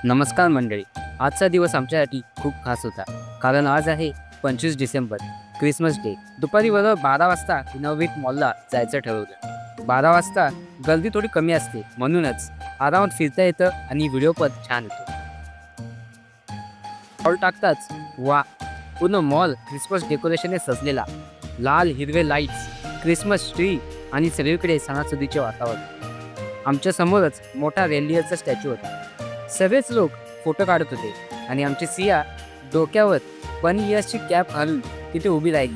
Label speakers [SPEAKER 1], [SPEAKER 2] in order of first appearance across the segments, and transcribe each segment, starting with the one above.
[SPEAKER 1] नमस्कार मंडळी. आजचा दिवस आमच्यासाठी खूप खास होता, कारण आज आहे 25 डिसेंबर, क्रिसमस डे. दुपारी बरोबर 12 वाजता इनोव्हेट मॉलला जायचं ठरवलं. 12 वाजता गर्दी थोडी कमी असते, म्हणूनच आरामात फिरता येतं आणि व्हिडिओ पण छान येतो. मॉल टाकताच वा, पूर्ण मॉल क्रिसमस डेकोरेशनने सजलेला. लाल हिरवे लाईट्स, क्रिसमस ट्री आणि सगळीकडे सणासुदीचे वातावरण. आमच्या समोरच मोठा रेनडिअरचा स्टॅच्यू होता. सगळेच लोक फोटो काढत होते आणि आमची सिया डोक्यावर 1 इयर्सची कॅप घालून तिथे उभी राहिली,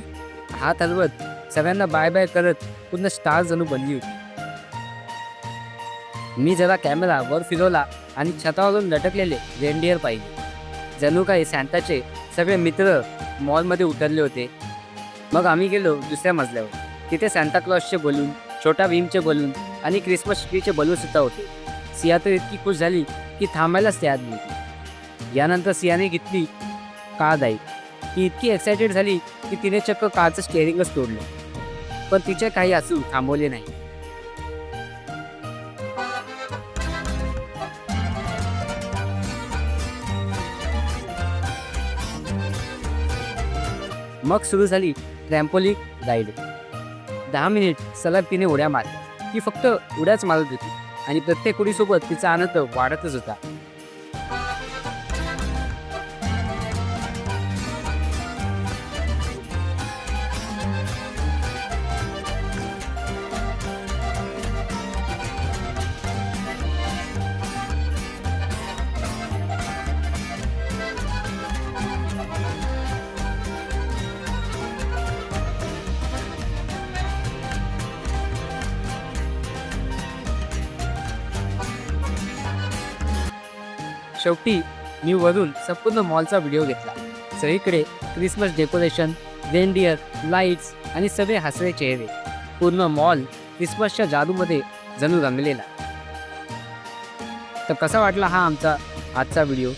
[SPEAKER 1] हात हलवत सगळ्यांना बाय बाय करत पूर्ण स्टार जणू बनली होती. मी जरा कॅमेरा वर फिरवला आणि छतावरून लटकलेले रेनडिअर पाहिले. जणू काही सॅन्टाचे सगळे मित्र मॉलमध्ये उतरले होते. मग आम्ही गेलो दुसऱ्या मजल्यावर. तिथे सॅन्टा क्लॉसचे बलून, छोटा भीमचे बलून आणि क्रिसमस ट्रीचे बलून सुद्धा होते. सिया तर इतकी खुश झाली की थांबायलाच तयार नव्हती. यानंतर सियाने घेतली कार राईड. ती इतकी एक्सायटेड झाली की तिने चक्क कारचं स्टेअरिंगच तोडलं, पण तिचे काही असू थांबवले नाही. मग सुरू झाली ट्रॅम्पोलिन राईड. 10 मिनिट सलग तिने उड्या मारल्या. ती फक्त उड्याच मारत होती आणि प्रत्येक उडीसोबत तिचा आनंद वाढतच होता. शेवटी मी वरून संपूर्ण मॉलचा व्हिडिओ घेतला. सगळीकडे क्रिसमस डेकोरेशन, रेनडिअर, लाईट्स आणि सगळे हसरे चेहरे. पूर्ण मॉल क्रिसमसच्या जादूमध्ये जणू रंगलेला. तर कसा वाटला हा आमचा आजचा व्हिडिओ?